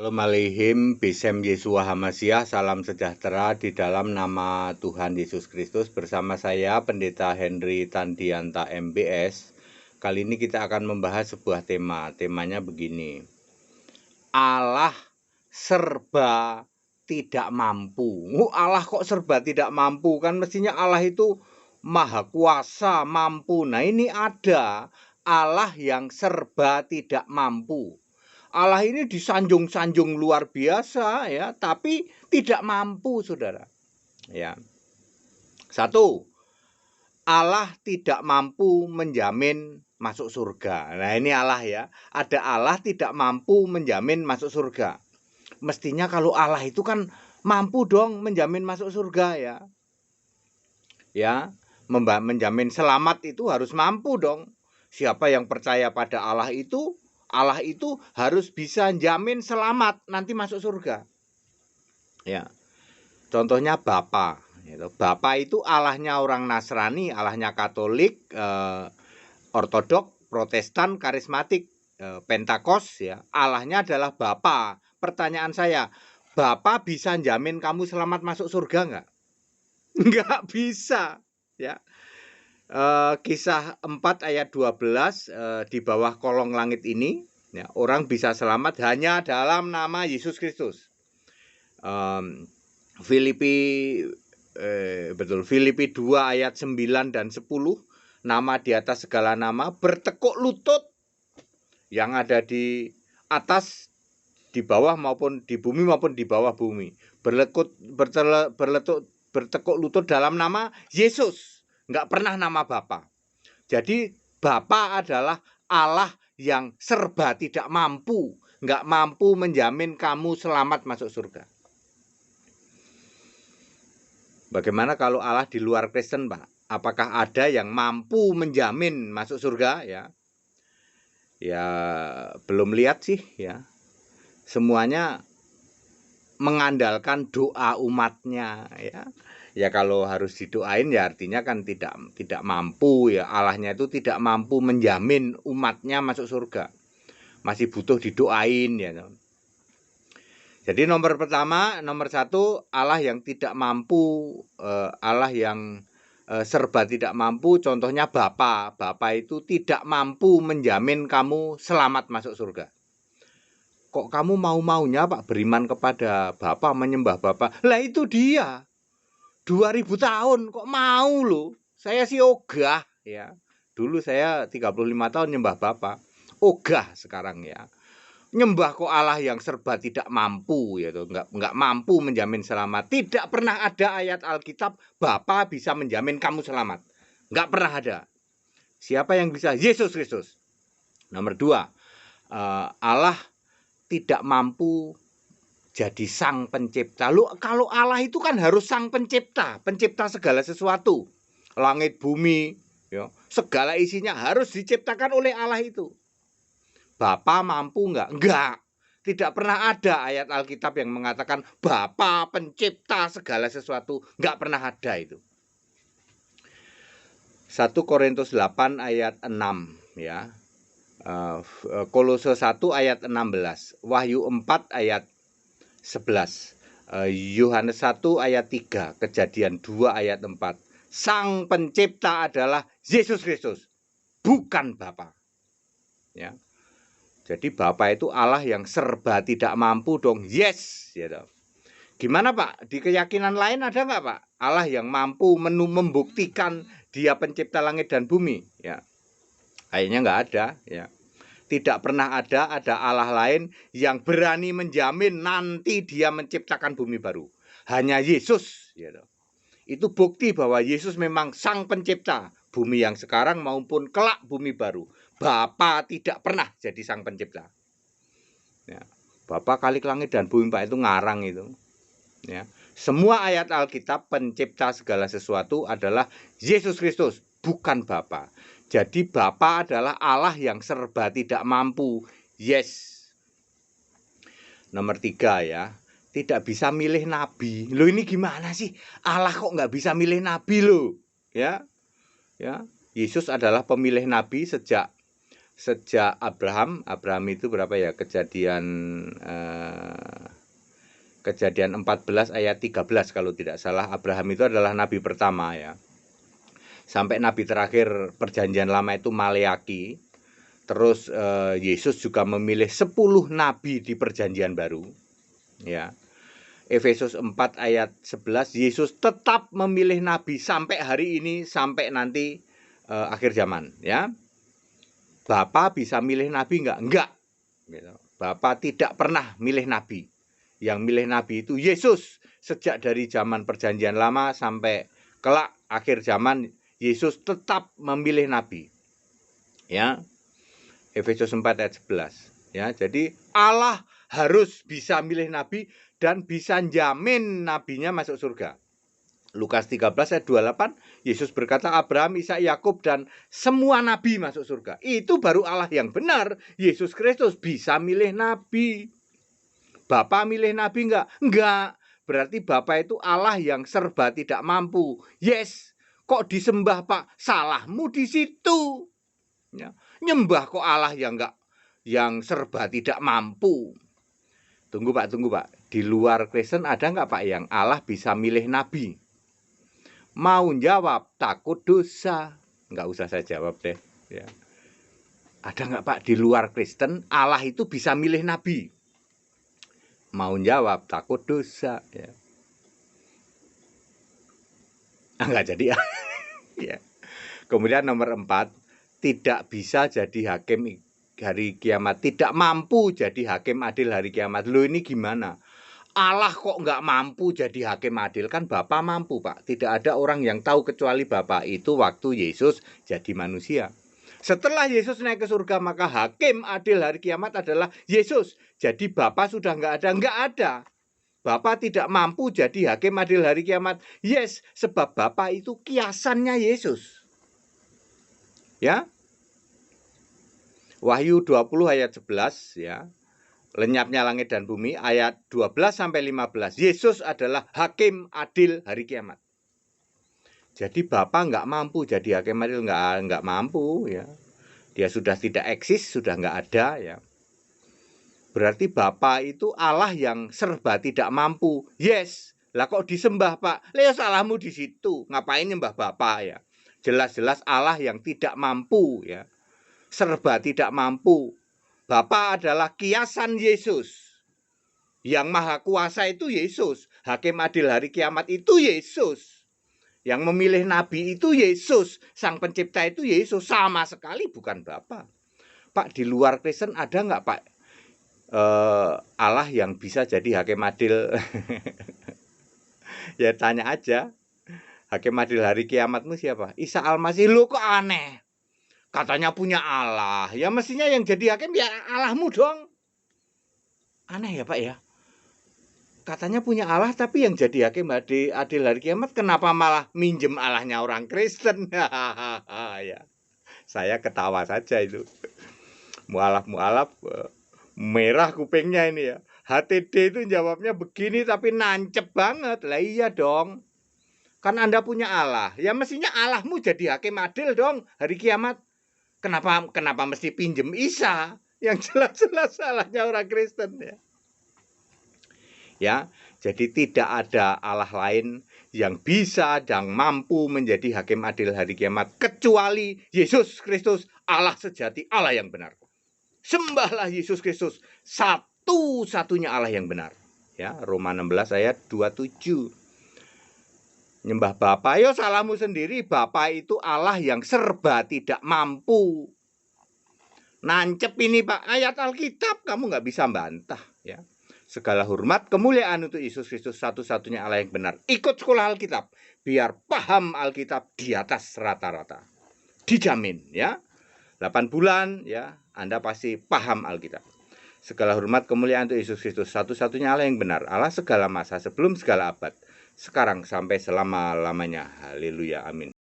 Bismillahirrahmanirrahim. Bisem Yesua Hamasiah. Salam sejahtera di dalam nama Tuhan Yesus Kristus. Bersama saya Pendeta Henry Tandianta MBS. Kali ini kita akan membahas sebuah tema. Temanya begini: Allah serba tidak mampu. Allah kok serba tidak mampu? Kan mestinya Allah itu maha kuasa, mampu. Nah, ini ada Allah yang serba tidak mampu. Allah ini disanjung-sanjung luar biasa ya, tapi tidak mampu, Saudara. Ya. Satu, Allah tidak mampu menjamin masuk surga. Nah, ini Allah ya. Ada Allah tidak mampu menjamin masuk surga. Mestinya kalau Allah itu kan mampu dong menjamin masuk surga ya. Ya, menjamin selamat itu harus mampu dong. Siapa yang percaya pada Allah itu harus bisa jamin selamat nanti masuk surga. Ya. Contohnya Bapa. Bapa itu Allahnya orang Nasrani, Allahnya Katolik, Ortodok, Protestan, Karismatik, Pentakos ya. Allahnya adalah Bapa. Pertanyaan saya, Bapa bisa jamin kamu selamat masuk surga enggak? Enggak bisa, ya. Kisah 4 ayat 12, di bawah kolong langit ini ya, orang bisa selamat hanya dalam nama Yesus Kristus. Filipi 2 ayat 9 dan 10, nama di atas segala nama, bertekuk lutut yang ada di atas, di bawah maupun di bumi maupun di bawah bumi, bertekuk lutut dalam nama Yesus. Enggak pernah nama Bapa. Jadi Bapa adalah Allah yang serba tidak mampu, enggak mampu menjamin kamu selamat masuk surga. Bagaimana kalau Allah di luar Kristen, Pak? Apakah ada yang mampu menjamin masuk surga ya? Ya belum lihat sih ya. Semuanya mengandalkan doa umatnya ya. Ya kalau harus didoain ya artinya kan tidak mampu ya. Allahnya itu tidak mampu menjamin umatnya masuk surga. Masih butuh didoain ya. Jadi nomor satu, Allah yang tidak mampu, Allah yang serba tidak mampu. Contohnya Bapa. Bapa itu tidak mampu menjamin kamu selamat masuk surga. Kok kamu mau-maunya Pak beriman kepada Bapa, menyembah Bapa? Lah itu dia. 2000 tahun kok mau loh. Saya sih ogah ya. Dulu saya 35 tahun nyembah Bapa. Ogah sekarang ya. Nyembah kok Allah yang serba tidak mampu ya tuh, enggak mampu menjamin selamat. Tidak pernah ada ayat Alkitab Bapa bisa menjamin kamu selamat. Enggak pernah ada. Siapa yang bisa? Yesus Kristus. Nomor 2, Allah tidak mampu jadi sang pencipta. Kalau Allah itu kan harus sang pencipta, pencipta segala sesuatu. Langit, bumi, ya, segala isinya harus diciptakan oleh Allah itu. Bapa mampu enggak? Enggak. Tidak pernah ada ayat Alkitab yang mengatakan Bapa pencipta segala sesuatu. Enggak pernah ada itu. 1 Korintus 8 ayat 6 ya. Kolose 1 ayat 16, Wahyu 4 ayat 11, Yohanes 1 ayat 3, Kejadian 2 ayat 4. Sang pencipta adalah Yesus Kristus, bukan Bapa. Ya. Jadi Bapa itu Allah yang serba tidak mampu dong. Yes, ya dong. Gimana Pak? Di keyakinan lain ada nggak Pak? Allah yang mampu membuktikan Dia pencipta langit dan bumi? Ya, kayaknya nggak ada. Ya, tidak pernah ada Allah lain yang berani menjamin nanti Dia menciptakan bumi baru. Hanya Yesus. Ya dong. Itu bukti bahwa Yesus memang sang pencipta bumi yang sekarang maupun kelak bumi baru. Bapa tidak pernah jadi sang pencipta. Ya, Bapa kalik langit dan bumi Pak itu ngarang itu. Ya, semua ayat Alkitab pencipta segala sesuatu adalah Yesus Kristus, bukan Bapa. Jadi Bapa adalah Allah yang serba tidak mampu. Yes. Nomor 3 ya, tidak bisa milih nabi. Loh ini gimana sih? Allah kok nggak bisa milih nabi loh? Ya, ya. Yesus adalah pemilih nabi sejak Abraham itu berapa ya? Kejadian Kejadian 14 ayat 13 kalau tidak salah. Abraham itu adalah nabi pertama ya. Sampai nabi terakhir perjanjian lama itu Maleaki. Terus Yesus juga memilih 10 nabi di perjanjian baru. Ya. Efesus 4 ayat 11, Yesus tetap memilih nabi sampai hari ini, sampai nanti akhir zaman ya. Bapa bisa milih nabi enggak? Enggak. Bapa tidak pernah milih nabi. Yang milih nabi itu Yesus. Sejak dari zaman perjanjian lama sampai kelak akhir zaman, Yesus tetap memilih nabi. Ya. Efesus 4 ayat 11. Ya, jadi Allah harus bisa milih nabi dan bisa jamin nabinya masuk surga. Lukas 13 ayat 28, Yesus berkata Abraham, Ishak, Yakub dan semua nabi masuk surga. Itu baru Allah yang benar. Yesus Kristus bisa milih nabi. Bapa milih nabi enggak? Enggak. Berarti Bapa itu Allah yang serba tidak mampu. Yes. Kok disembah, Pak? Salahmu di situ. Ya. Nyembah kok Allah yang serba tidak mampu. Tunggu Pak. Di luar Kristen ada nggak Pak yang Allah bisa milih nabi? Mau jawab takut dosa. Nggak usah saya jawab deh. Ya. Ada nggak Pak di luar Kristen Allah itu bisa milih nabi? Mau jawab takut dosa. Ya. Nggak jadi. Ya. Kemudian nomor 4, tidak bisa jadi hakim hari kiamat, tidak mampu jadi hakim adil hari kiamat. Loh ini gimana? Allah kok nggak mampu jadi hakim adil? Kan Bapa mampu Pak. Tidak ada orang yang tahu kecuali Bapa. Itu waktu Yesus jadi manusia. Setelah Yesus naik ke surga, maka hakim adil hari kiamat adalah Yesus. Jadi Bapa sudah nggak ada. Bapa tidak mampu jadi hakim adil hari kiamat. Yes, sebab Bapa itu kiasannya Yesus. Ya. Wahyu 20 ayat 11 ya. Lenyapnya langit dan bumi ayat 12 sampai 15. Yesus adalah hakim adil hari kiamat. Jadi Bapa nggak mampu jadi hakim adil, nggak mampu ya. Dia sudah tidak eksis, sudah nggak ada ya. Berarti Bapa itu Allah yang serba tidak mampu. Yes. Lah kok disembah Pak? Lah salahmu di situ. Ngapain nyembah Bapa ya? Jelas-jelas Allah yang tidak mampu ya. Serba tidak mampu. Bapa adalah kiasan Yesus. Yang maha kuasa itu Yesus. Hakim adil hari kiamat itu Yesus. Yang memilih nabi itu Yesus. Sang pencipta itu Yesus. Sama sekali bukan Bapa. Pak, di luar Kristen ada nggak Pak Allah yang bisa jadi hakim adil? Ya tanya aja. Hakim adil hari kiamatmu siapa? Isa Al-Masih. Lu kok aneh? Katanya punya Allah. Ya mestinya yang jadi hakim ya Allahmu dong. Aneh ya Pak ya. Katanya punya Allah tapi yang jadi hakim adil hari kiamat kenapa malah minjem Allahnya orang Kristen? Ya. Saya ketawa saja itu. Mualaf merah kupingnya ini ya. HTD itu jawabnya begini tapi nancep banget. Lah iya dong. Kan Anda punya Allah. Ya mestinya Allahmu jadi hakim adil dong hari kiamat. Kenapa mesti pinjem Isa? Yang jelas-jelas salahnya orang Kristen ya. Ya, jadi tidak ada Allah lain yang bisa dan mampu menjadi hakim adil hari kiamat kecuali Yesus Kristus, Allah sejati, Allah yang benar. Sembahlah Yesus Kristus, satu-satunya Allah yang benar. Ya, Roma 16 ayat 27. Nyembah Bapa, yo salahmu sendiri. Bapa itu Allah yang serba tidak mampu. Nancep ini Pak, ayat Alkitab kamu nggak bisa bantah ya. Segala hormat, kemuliaan untuk Yesus Kristus, satu-satunya Allah yang benar. Ikut sekolah Alkitab, biar paham Alkitab di atas rata-rata. Dijamin ya. 8 bulan ya, Anda pasti paham Alkitab. Segala hormat, kemuliaan untuk Yesus Kristus, satu-satunya Allah yang benar. Allah segala masa, sebelum segala abad. Sekarang sampai selama-lamanya. Haleluya, amin.